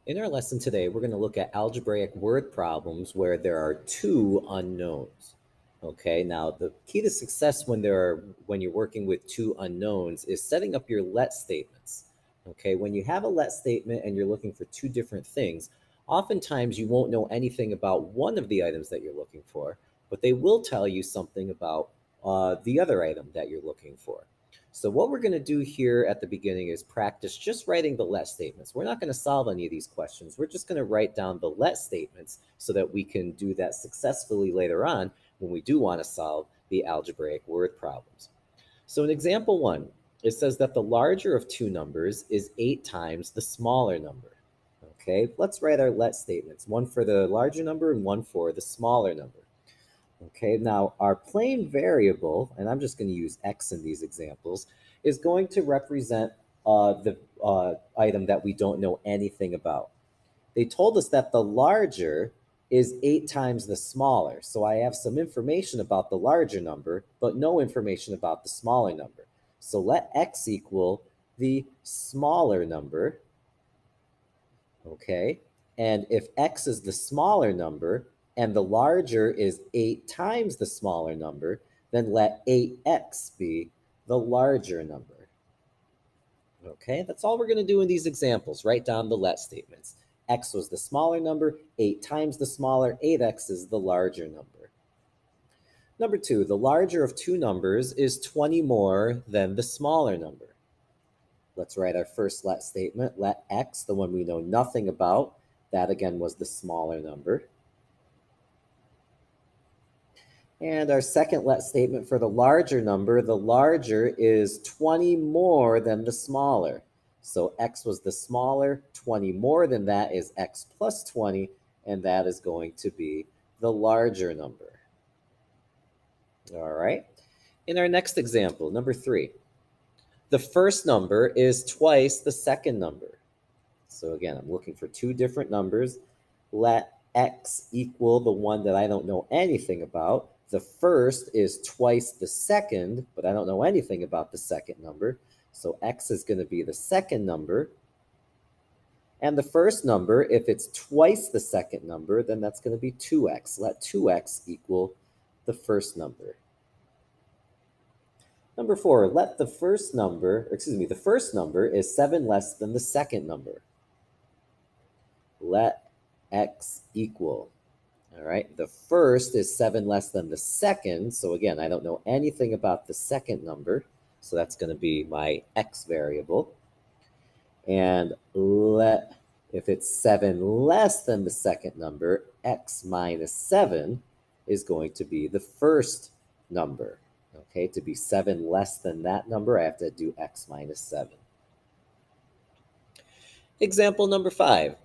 In our lesson today, we're going to look at algebraic word problems where there are two unknowns. Okay, now the key to success when you're working with two unknowns is setting up your let statements. Okay, when you have a let statement and you're looking for two different things, oftentimes you won't know anything about one of the items that you're looking for, but they will tell you something about the other item that you're looking for. So what we're going to do here at the beginning is practice just writing the let statements. We're not going to solve any of these questions. We're just going to write down the let statements so that we can do that successfully later on when we do want to solve the algebraic word problems. So in example 1, it says that the larger of two numbers is 8 times the smaller number. Okay, let's write our let statements, one for the larger number and one for the smaller number. Okay, now our plain variable, and I'm just going to use x in these examples, is going to represent the item that we don't know anything about. They told us that the larger is 8 times the smaller. So I have some information about the larger number, but no information about the smaller number. So let x equal the smaller number. Okay, and if x is the smaller number and the larger is 8 times the smaller number, then let 8x be the larger number. Okay, that's all we're going to do in these examples. Write down the let statements. X was the smaller number, 8 times the smaller, 8x is the larger number. Number 2, the larger of two numbers is 20 more than the smaller number. Let's write our first let statement. Let x, the one we know nothing about, that again was the smaller number. And our second let statement for the larger number, the larger is 20 more than the smaller. So x was the smaller, 20 more than that is x plus 20, and that is going to be the larger number. All right. In our next example, number 3, the first number is twice the second number. So again, I'm looking for two different numbers. Let x equal the one that I don't know anything about. The first is twice the second, but I don't know anything about the second number. So x is going to be the second number. And the first number, if it's twice the second number, then that's going to be 2x. Let 2x equal the first number. Number 4, let the first number is 7 less than the second number. Let x equal. All right, the first is 7 less than the second. So again, I don't know anything about the second number. So that's going to be my x variable. And if it's 7 less than the second number, x minus 7 is going to be the first number. Okay, to be 7 less than that number, I have to do x minus 7. Example number 5.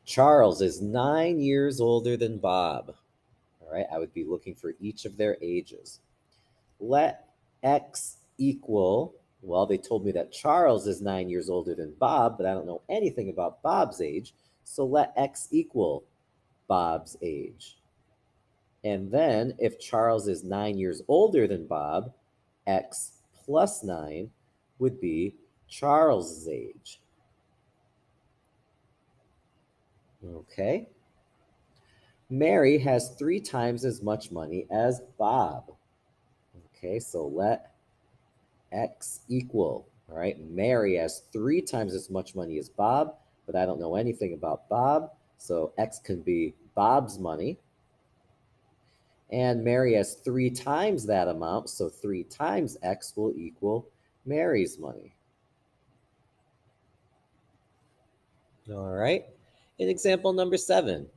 Charles is 9 years older than Bob. All right, I would be looking for each of their ages. Let x equal, well, they told me that Charles is 9 years older than Bob, but I don't know anything about Bob's age. So let x equal Bob's age. And then if Charles is 9 years older than Bob, x plus 9 would be Charles's age. Okay. Mary has 3 times as much money as Bob. Okay, so let x equal, all right, Mary has 3 times as much money as Bob, but I don't know anything about Bob, so x can be Bob's money. And Mary has 3 times that amount, so 3 times x will equal Mary's money. All right, in example number 7,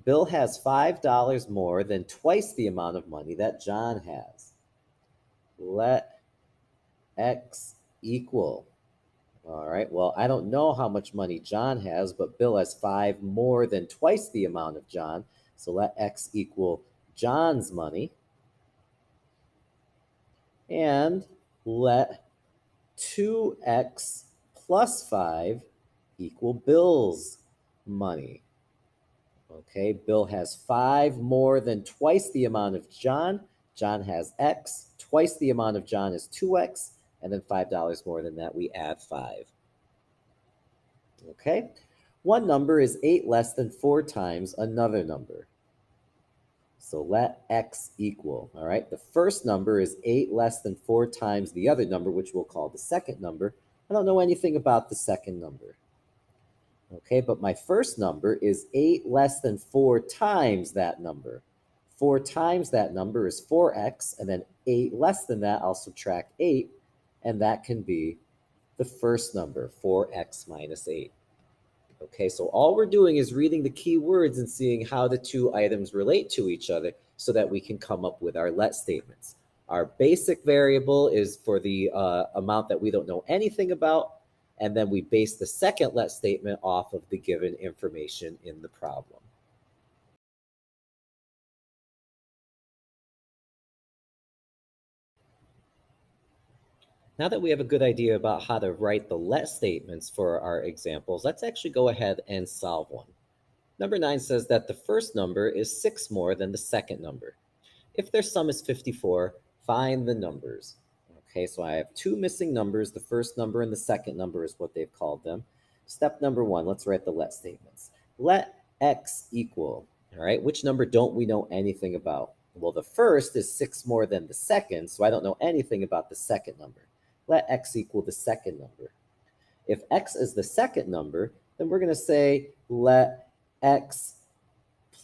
Bill has $5 more than twice the amount of money that John has. Let x equal. All right, well, I don't know how much money John has, but Bill has 5 more than twice the amount of John. So let x equal John's money. And let 2x plus 5 equal Bill's money. Okay, Bill has 5 more than twice the amount of John. John has x. Twice the amount of John is 2x. And then $5 more than that, we add 5. Okay, One number is 8 less than 4 times another number. So let x equal, all right? The first number is 8 less than 4 times the other number, which we'll call the second number. I don't know anything about the second number. Okay, but my first number is 8 less than 4 times that number. 4 times that number is 4x, and then 8 less than that, I'll subtract 8, and that can be the first number, 4x minus 8. Okay, so all we're doing is reading the key words and seeing how the two items relate to each other so that we can come up with our let statements. Our basic variable is for the amount that we don't know anything about, and then we base the second let statement off of the given information in the problem. Now that we have a good idea about how to write the let statements for our examples, let's actually go ahead and solve one. Number 9 says that the first number is 6 more than the second number. If their sum is 54, find the numbers. Okay, so I have two missing numbers. The first number and the second number is what they've called them. Step number 1, let's write the let statements. Let x equal, all right, which number don't we know anything about? Well, the first is 6 more than the second, so I don't know anything about the second number. Let x equal the second number. If x is the second number, then we're going to say let x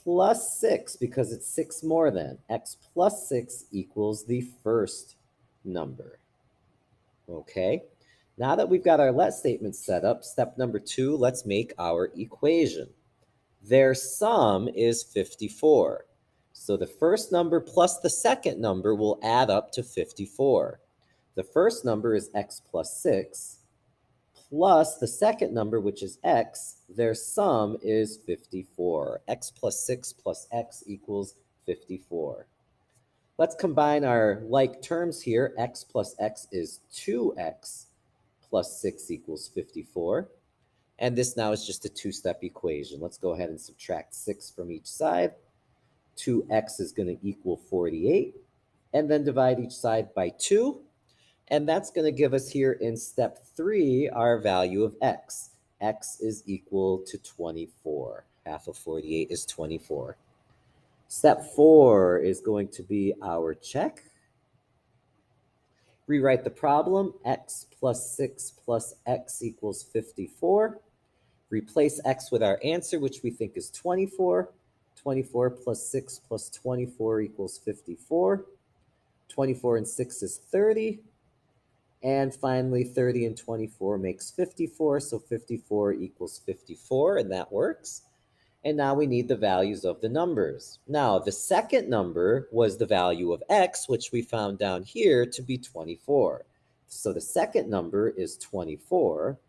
plus 6, because it's 6 more than. X plus 6 equals the first number. Okay, now that we've got our let statement set up, step number 2, let's make our equation. Their sum is 54. So the first number plus the second number will add up to 54. The first number is x plus 6, plus the second number, which is x. Their sum is 54. X plus 6 plus x equals 54. Let's combine our like terms here. X plus x is 2x plus 6 equals 54. And this now is just a two-step equation. Let's go ahead and subtract 6 from each side. 2x is going to equal 48. And then divide each side by 2. And that's going to give us here in step 3 our value of x. X is equal to 24. Half of 48 is 24. Step 4 is going to be our check. Rewrite the problem. X plus 6 plus x equals 54. Replace x with our answer, which we think is 24. 24 plus 6 plus 24 equals 54. 24 and 6 is 30. And finally, 30 and 24 makes 54, so 54 equals 54, and that works. And now we need the values of the numbers. Now, the second number was the value of x, which we found down here to be 24. So the second number is 24,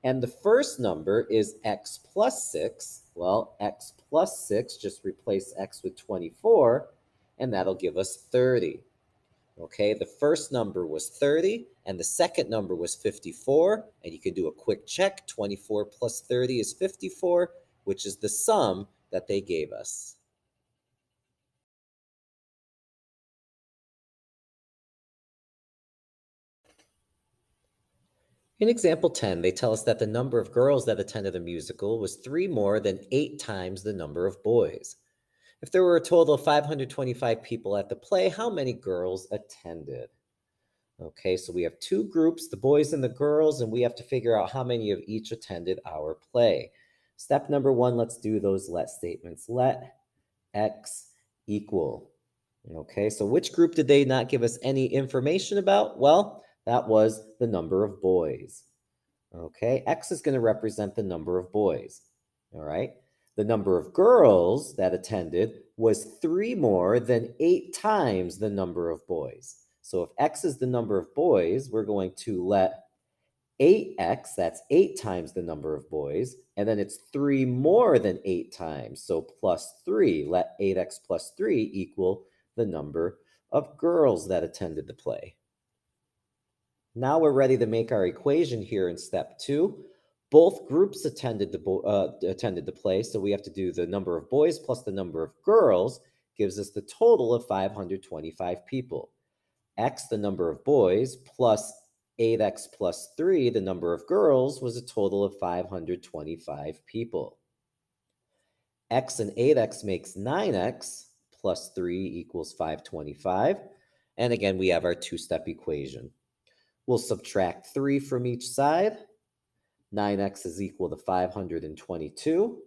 and the first number is x plus 6. Well, x plus 6, just replace x with 24, and that'll give us 30. Okay, the first number was 30, and the second number was 54, and you can do a quick check. 24 plus 30 is 54, which is the sum that they gave us. In example 10, they tell us that the number of girls that attended the musical was 3 more than 8 times the number of boys. If there were a total of 525 people at the play, how many girls attended? Okay, so we have two groups, the boys and the girls, and we have to figure out how many of each attended our play. Step number 1, let's do those let statements. Let x equal. Okay, so which group did they not give us any information about? Well, that was the number of boys. Okay, x is going to represent the number of boys. All right, the number of girls that attended was 3 more than 8 times the number of boys. So if x is the number of boys, we're going to let 8x, that's 8 times the number of boys, and then it's 3 more than 8 times, so plus 3. Let 8x plus 3 equal the number of girls that attended the play. Now we're ready to make our equation here in step 2. Both groups attended the play, so we have to do the number of boys plus the number of girls gives us the total of 525 people. X, the number of boys, plus 8x plus 3, the number of girls, was a total of 525 people. X and 8x makes 9x plus 3 equals 525. And again, we have our two-step equation. We'll subtract 3 from each side. 9x is equal to 522.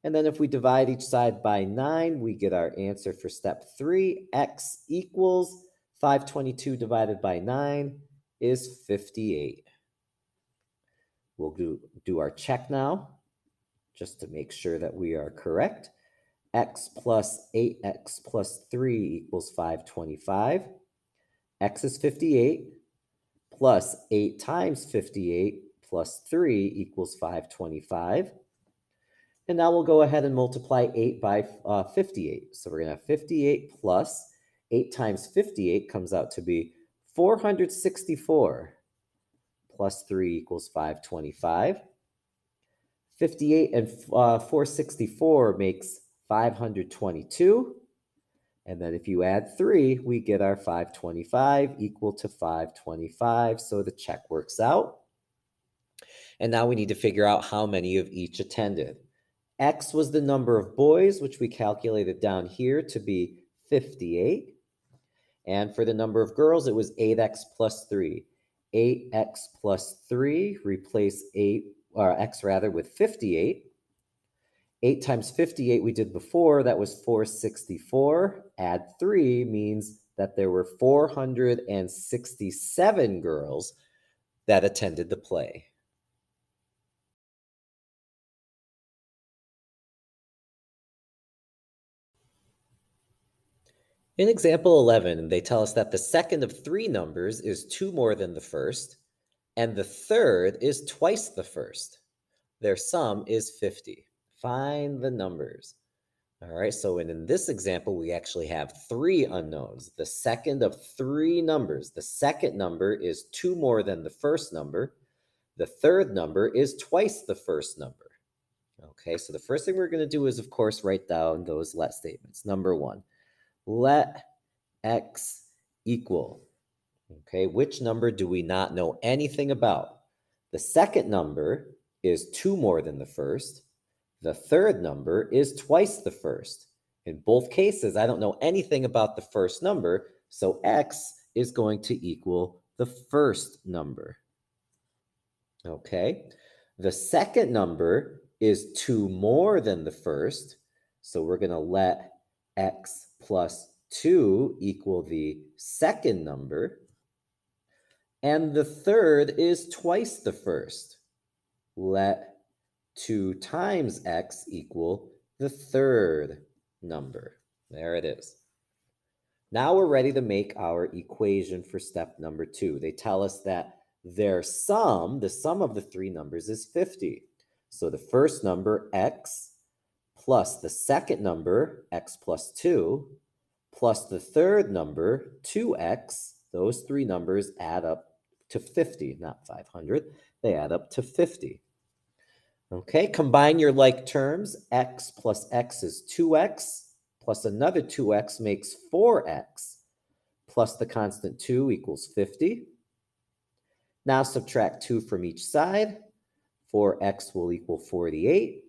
And then if we divide each side by 9, we get our answer for step 3. X equals 522 divided by 9 is 58. We'll do our check now, just to make sure that we are correct. X plus 8x plus 3 equals 525. X is 58, plus 8 times 58 plus 3 equals 525. And now we'll go ahead and multiply 8 by 58. So we're going to have 58 plus 8 times 58 comes out to be 464 plus 3 equals 525. 58 and 464 makes 522. And then if you add 3, we get our 525 equal to 525. So the check works out. And now we need to figure out how many of each attended. X was the number of boys, which we calculated down here to be 58. And for the number of girls, it was 8x plus 3. 8x plus 3, replace x with 58. 8 times 58 we did before, that was 464. Add 3 means that there were 467 girls that attended the play. In example 11, they tell us that the second of 3 numbers is 2 more than the first, and the third is twice the first. Their sum is 50. Find the numbers. All right, so in this example, we actually have 3 unknowns. The second of 3 numbers. The second number is 2 more than the first number. The third number is twice the first number. Okay, so the first thing we're going to do is, of course, write down those let statements. Number 1, let x equal. Okay, which number do we not know anything about? The second number is 2 more than the first. The third number is twice the first. In both cases, I don't know anything about the first number, so x is going to equal the first number. Okay, the second number is 2 more than the first, so we're going to let x plus 2 equal the second number. And the third is twice the first. Let 2 times x equal the third number. There it is. Now we're ready to make our equation for step number 2. They tell us that their sum, the sum of the 3 numbers, is 50. So the first number, x, plus the second number, x plus 2, plus the third number, 2x, those 3 numbers add up to 50, not 500. They add up to 50. Okay, combine your like terms. X plus x is 2x, plus another 2x makes 4x, plus the constant 2 equals 50. Now subtract 2 from each side. 4x will equal 48.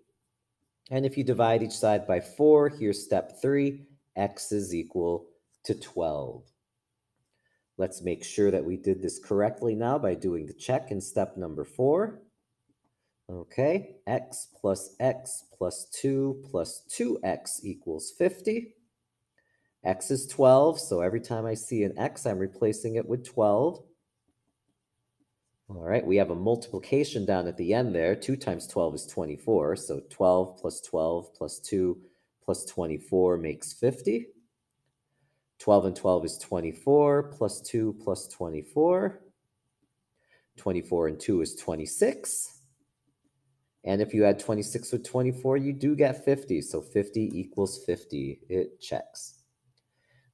And if you divide each side by 4, here's step 3. X is equal to 12. Let's make sure that we did this correctly now by doing the check in step number 4. Okay, x plus 2 plus 2x equals 50. X is 12, so every time I see an x, I'm replacing it with 12. All right, we have a multiplication down at the end there. 2 times 12 is 24, so 12 plus 12 plus 2 plus 24 makes 50. 12 and 12 is 24, plus 2 plus 24. 24 and 2 is 26. And if you add 26 with 24, you do get 50. So 50 equals 50. It checks.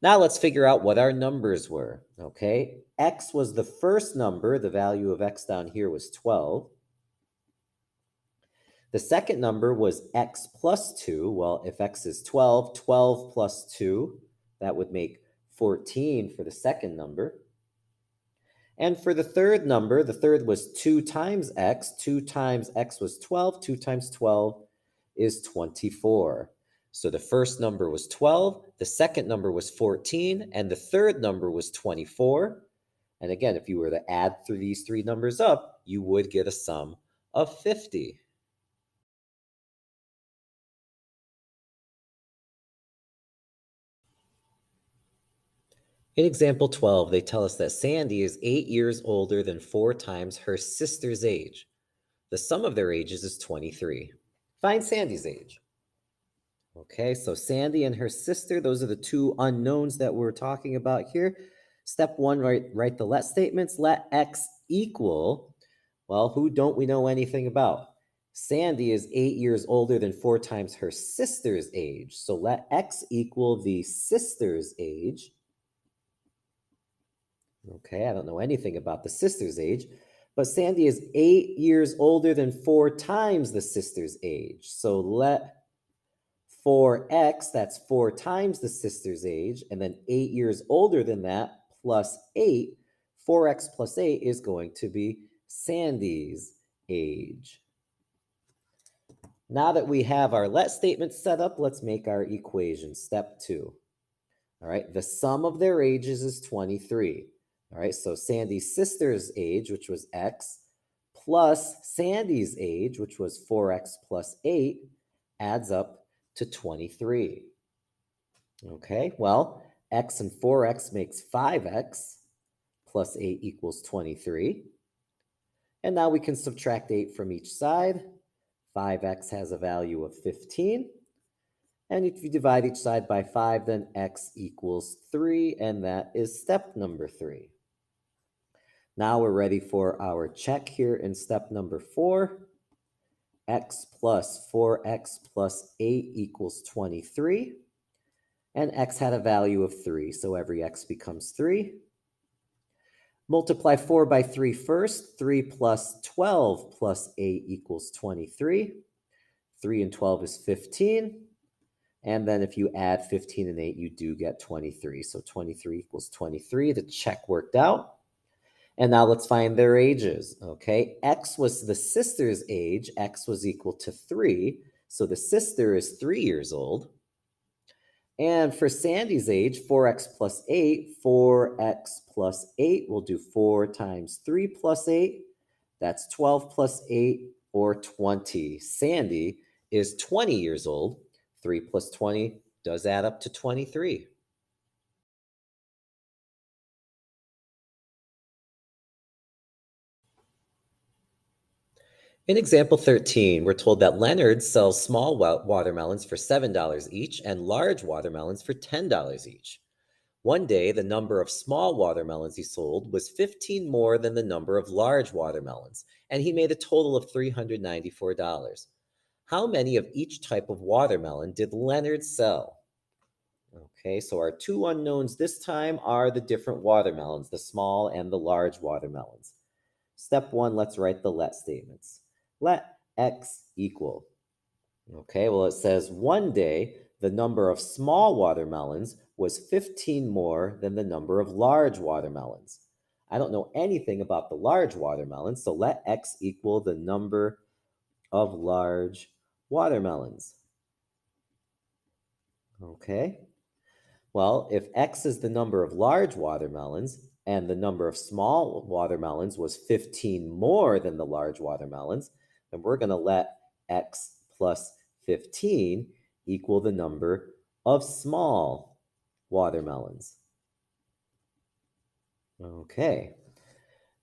Now let's figure out what our numbers were. Okay, x was the first number. The value of x down here was 12. The second number was x plus 2. Well, if x is 12, 12 plus 2, that would make 14 for the second number. And for the third number, the third was 2 times x. 2 times x was 12. 2 times 12 is 24. So the first number was 12, the second number was 14, and the third number was 24. And again, if you were to add through these three numbers up, you would get a sum of 50. In example 12, they tell us that Sandy is 8 years older than 4 times her sister's age. The sum of their ages is 23. Find Sandy's age. Okay, so Sandy and her sister, those are the two unknowns that we're talking about here. Step one, write the let statements. Let x equal, well, who don't we know anything about? Sandy is 8 years older than 4 times her sister's age. So let x equal the sister's age. Okay, I don't know anything about the sister's age, but Sandy is 8 years older than 4 times the sister's age. So let 4x, that's 4 times the sister's age, and then 8 years older than that, plus 8. 4x plus 8 is going to be Sandy's age. Now that we have our let statement set up, let's make our equation. Step 2. All right, the sum of their ages is 23. All right, so Sandy's sister's age, which was x, plus Sandy's age, which was 4x plus 8, adds up to 23. Okay, well, x and 4x makes 5x plus 8 equals 23. And now we can subtract 8 from each side. 5x has a value of 15. And if you divide each side by 5, then x equals 3, and that is step number 3. Now we're ready for our check here in step number 4. X plus 4x plus 8 equals 23. And x had a value of 3, so every x becomes 3. Multiply 4 by 3 first. 3 plus 12 plus 8 equals 23. 3 and 12 is 15. And then if you add 15 and 8, you do get 23. So 23 equals 23. The check worked out. And now let's find their ages. Okay, x was the sister's age. X was equal to 3. So the sister is 3 years old. And for Sandy's age, 4x plus 8, 4x plus 8, we'll do 4 times 3 plus 8. That's 12 plus 8, or 20. Sandy is 20 years old. 3 plus 20 does add up to 23. In example 13, we're told that Leonard sells small watermelons for $7 each and large watermelons for $10 each. One day, the number of small watermelons he sold was 15 more than the number of large watermelons, and he made a total of $394. How many of each type of watermelon did Leonard sell? Okay, so our two unknowns this time are the different watermelons, the small and the large watermelons. Step 1, let's write the let statements. Let x equal. Okay, well, it says one day the number of small watermelons was 15 more than the number of large watermelons. I don't know anything about the large watermelons, so let x equal the number of large watermelons. Okay, well, if x is the number of large watermelons and the number of small watermelons was 15 more than the large watermelons, then we're going to let x plus 15 equal the number of small watermelons. Okay.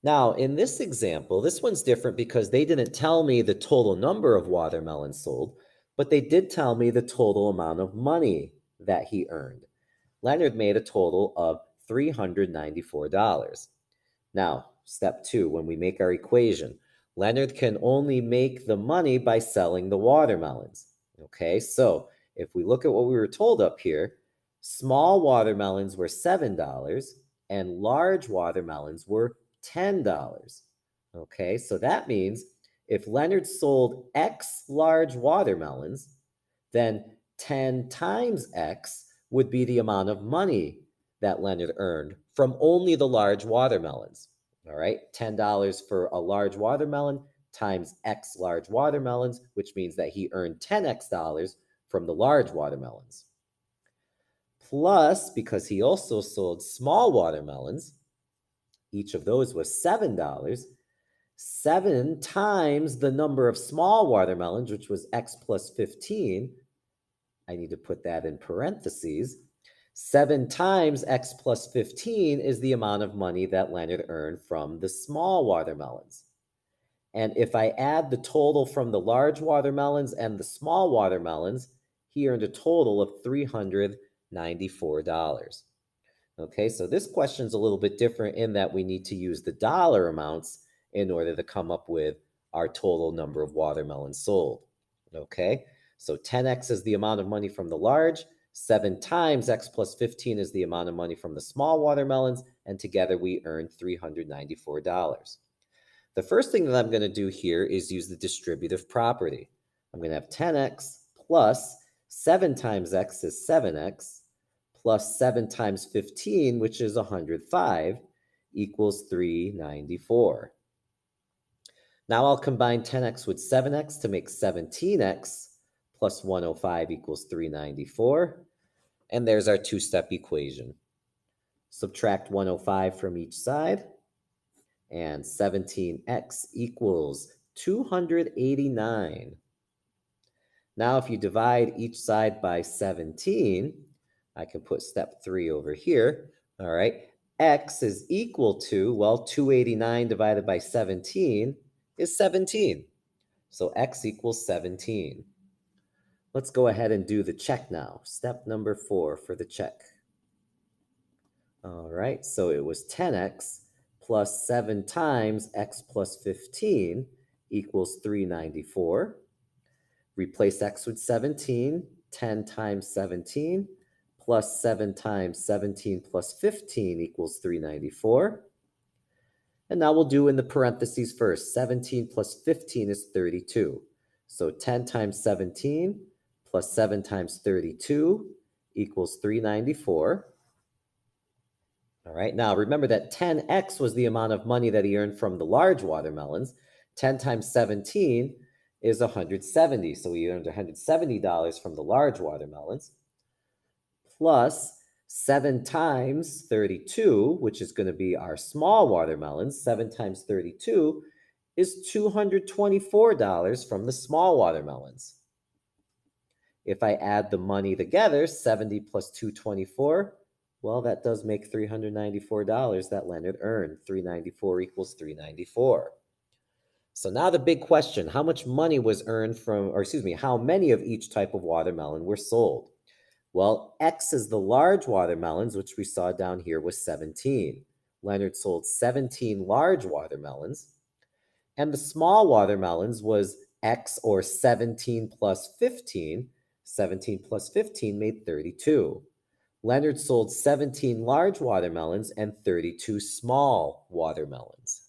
Now, in this example, this one's different because they didn't tell me the total number of watermelons sold, but they did tell me the total amount of money that he earned. Leonard made a total of $394. Now, step 2, when we make our equation, Leonard can only make the money by selling the watermelons. Okay, so if we look at what we were told up here, small watermelons were $7 and large watermelons were $10. Okay, so that means if Leonard sold X large watermelons, then 10 times X would be the amount of money that Leonard earned from only the large watermelons. All right, $10 for a large watermelon times X large watermelons, which means that he earned 10X dollars from the large watermelons. Plus, because he also sold small watermelons, each of those was $7. 7 times the number of small watermelons, which was X plus 15. I need to put that in parentheses. 7 times X plus 15 is the amount of money that Leonard earned from the small watermelons. And if I add the total from the large watermelons and the small watermelons, he earned a total of $394. Okay, so this question is a little bit different in that we need to use the dollar amounts in order to come up with our total number of watermelons sold. Okay, so 10x is the amount of money from the large, 7 times x plus 15 is the amount of money from the small watermelons, and together we earn $394. The first thing that I'm going to do here is use the distributive property. I'm going to have 10x plus 7 times x is 7x, plus 7 times 15, which is 105, equals 394. Now I'll combine 10x with 7x to make 17x, plus 105 equals 394. And there's our two-step equation. Subtract 105 from each side, and 17x equals 289. Now, if you divide each side by 17, I can put step 3 over here. All right, x is equal to, well, 289 divided by 17 is 17. So x equals 17. Let's go ahead and do the check now. Step number 4 for the check. All right, so it was 10x plus 7 times x plus 15 equals 394. Replace x with 17, 10 times 17, plus 7 times 17 plus 15 equals 394. And now we'll do in the parentheses first. 17 plus 15 is 32. So 10 times 17 plus 7 times 32 equals 394. All right, now remember that 10x was the amount of money that he earned from the large watermelons. 10 times 17 is 170. So he earned $170 from the large watermelons. Plus 7 times 32, which is going to be our small watermelons. 7 times 32 is $224 from the small watermelons. If I add the money together, 70 plus 224, well, that does make $394 that Leonard earned. 394 equals 394. So now the big question, how much money was earned from, or excuse me, how many of each type of watermelon were sold? Well, X is the large watermelons, which we saw down here was 17. Leonard sold 17 large watermelons. And the small watermelons was X, or 17 plus 15. 17 plus 15 made 32. Leonard sold 17 large watermelons and 32 small watermelons.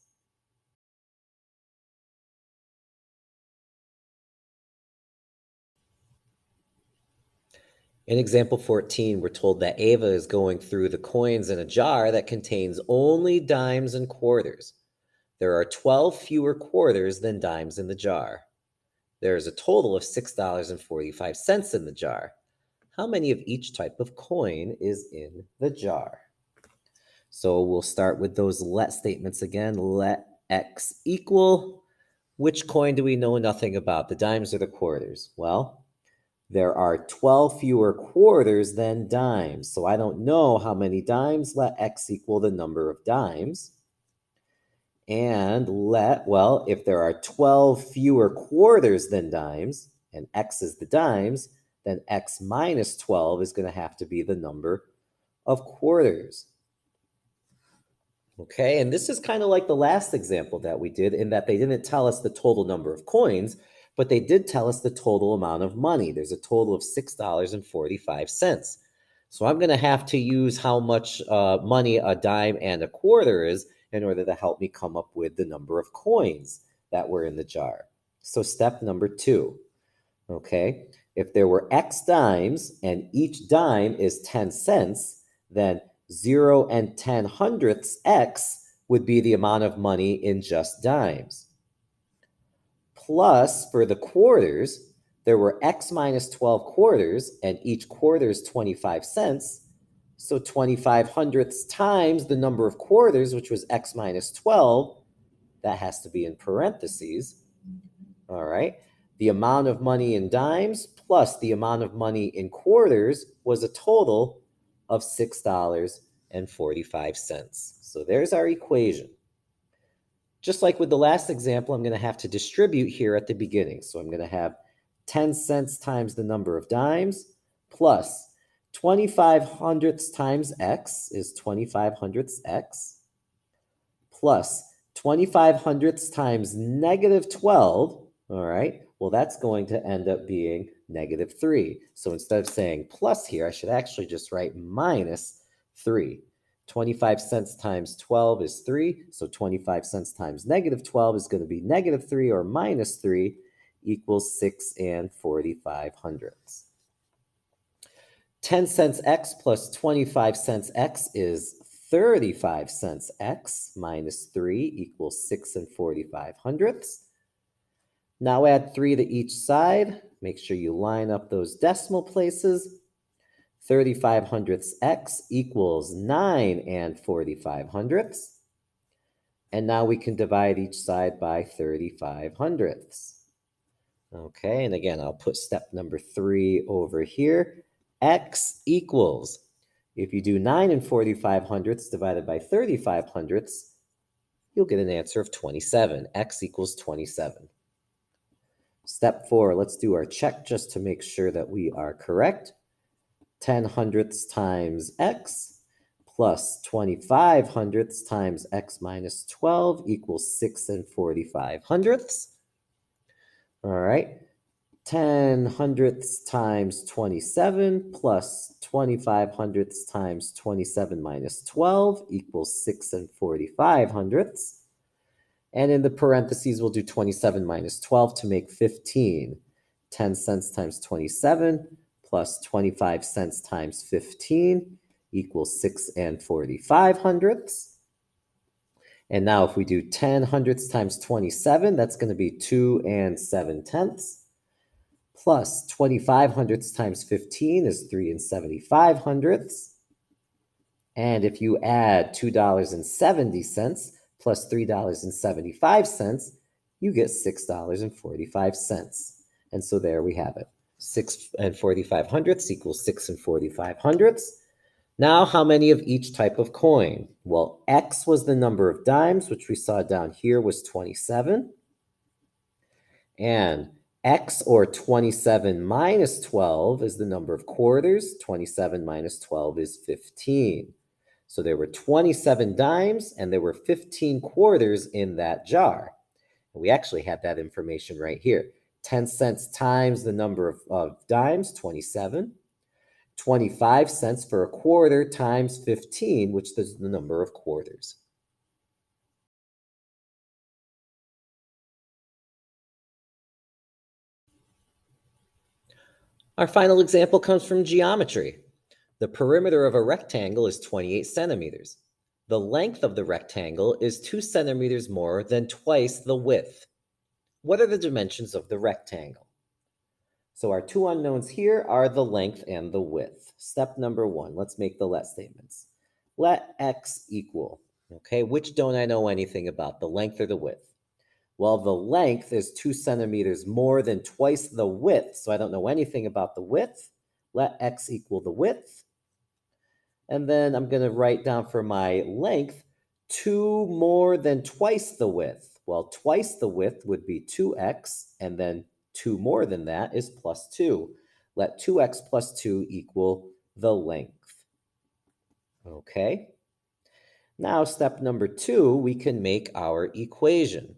In example 14, we're told that Ava is going through the coins in a jar that contains only dimes and quarters. There are 12 fewer quarters than dimes in the jar. There is a total of $6.45 in the jar. How many of each type of coin is in the jar? So we'll start with those let statements again. Let X equal. Which coin do we know nothing about, the dimes or the quarters? Well, there are 12 fewer quarters than dimes. So I don't know how many dimes. Let X equal the number of dimes. And well, if there are 12 fewer quarters than dimes, and X is the dimes, then X minus 12 is going to have to be the number of quarters. Okay, and this is kind of like the last example that we did in that they didn't tell us the total number of coins, but they did tell us the total amount of money. There's a total of $6.45. So I'm going to have to use how much money a dime and a quarter is in order to help me come up with the number of coins that were in the jar. So step number 2, okay? If there were X dimes and each dime is 10 cents, then 0 and 10 hundredths X would be the amount of money in just dimes. Plus, for the quarters, there were x minus 12 quarters, and each quarter is 25 cents. So 25 hundredths times the number of quarters, which was x minus 12, that has to be in parentheses. All right. The amount of money in dimes plus the amount of money in quarters was a total of $6.45. So there's our equation. Just like with the last example, I'm going to have to distribute here at the beginning. So I'm going to have 10 cents times the number of dimes plus 25 hundredths times x is 25 hundredths x plus 25 hundredths times negative 12, all right, well, that's going to end up being negative 3. So instead of saying plus here, I should actually just write minus 3. 25 cents times 12 is 3, so 25 cents times negative 12 is going to be negative 3 or minus 3 equals 6 45 hundredths. 10 cents x plus 25 cents x is 35 cents x minus 3 equals 6 45 hundredths. Now add 3 to each side. Make sure you line up those decimal places. 35 hundredths x equals 9 45 hundredths. And now we can divide each side by 35 hundredths. Okay, and again, I'll put step number 3 over here. X equals, if you do 9 45 hundredths divided by 35 hundredths, you'll get an answer of 27. X equals 27. Step 4, let's do our check just to make sure that we are correct. 10 hundredths times x plus 25 hundredths times x minus 12 equals 6 45 hundredths. All right. 10 hundredths times 27 plus 25 hundredths times 27 minus 12 equals 6 45 hundredths. And in the parentheses, we'll do 27 minus 12 to make 15. 10 cents times 27 plus 25 cents times 15 equals 6 45 hundredths. And now if we do 10 hundredths times 27, that's going to be 2 7 tenths. Plus 25 hundredths times 15 is 3 75 hundredths. And if you add $2.70 plus $3.75, you get $6.45. And so there we have it. 6 45 hundredths equals 6 45 hundredths. Now, how many of each type of coin? Well, X was the number of dimes, which we saw down here was 27. And X, or 27 minus 12, is the number of quarters. 27 minus 12 is 15. So there were 27 dimes and there were 15 quarters in that jar. And we actually had that information right here. 10 cents times the number of dimes, 27. 25 cents for a quarter times 15, which is the number of quarters. Our final example comes from geometry. The perimeter of a rectangle is 28 centimeters. The length of the rectangle is 2 centimeters more than twice the width. What are the dimensions of the rectangle? So our two unknowns here are the length and the width. Step number 1, let's make the let statements. Let x equal, okay, which don't I know anything about, the length or the width? Well, the length is 2 centimeters more than twice the width, so I don't know anything about the width. Let x equal the width. And then I'm going to write down for my length 2 more than twice the width. Well, twice the width would be 2x, and then 2 more than that is plus 2. Let 2x plus 2 equal the length. Okay. Now, step number 2, we can make our equation.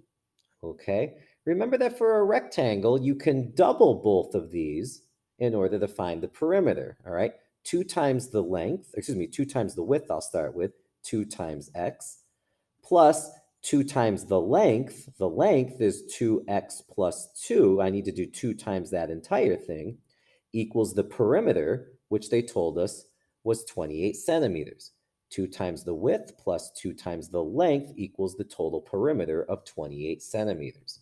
Okay. Remember that for a rectangle, you can double both of these in order to find the perimeter. All right. 2 times the length, 2 times the width, I'll start with 2 times x, plus 2 times the length. The length is 2x plus 2. I need to do 2 times that entire thing, equals the perimeter, which they told us was 28 centimeters. 2 times the width plus 2 times the length equals the total perimeter of 28 centimeters.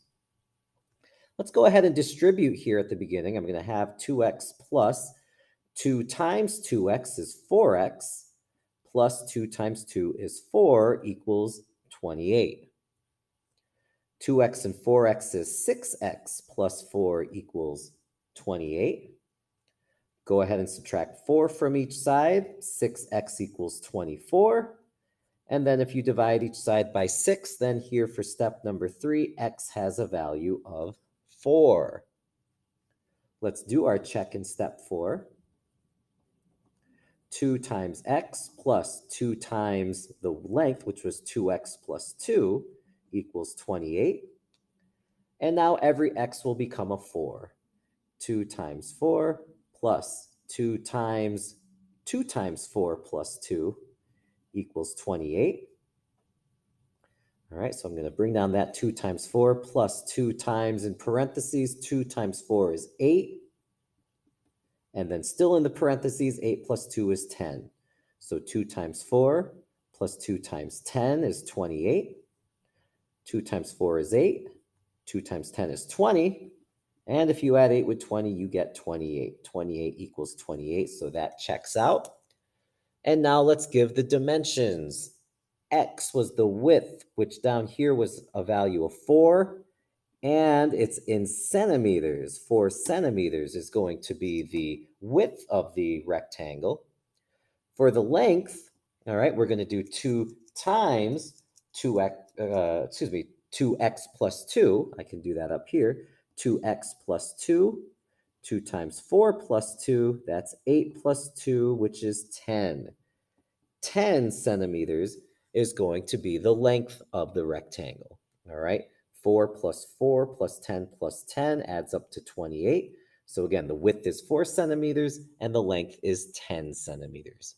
Let's go ahead and distribute here at the beginning. I'm going to have 2x plus 2 times 2x is 4x, plus 2 times 2 is 4 equals 28. 2x and 4x is 6x plus 4 equals 28. Go ahead and subtract 4 from each side. 6x equals 24. And then if you divide each side by 6, then here for step number 3, x has a value of 4. Let's do our check in step 4. 2 times x plus 2 times the length, which was 2x plus 2, equals 28. And now every x will become a 4. 2 times 4 plus 2 times 4 plus 2 equals 28. All right, so I'm going to bring down that 2 times 4 plus 2 times in parentheses. 2 times 4 is 8. And then still in the parentheses, 8 plus 2 is 10. So 2 times 4 plus 2 times 10 is 28. 2 times 4 is 8. 2 times 10 is 20. And if you add 8 with 20, you get 28. 28 equals 28, so that checks out. And now let's give the dimensions. X was the width, which down here was a value of 4. And it's in centimeters. 4 centimeters is going to be the width of the rectangle. For the length, all right, we're going to do 2 times 2x plus 2. I can do that up here. 2x plus 2. 2 times 4 plus 2, that's 8 plus 2, which is 10. 10 centimeters is going to be the length of the rectangle, all right? 4 plus 4 plus 10 plus 10 adds up to 28. So again, the width is 4 centimeters and the length is 10 centimeters.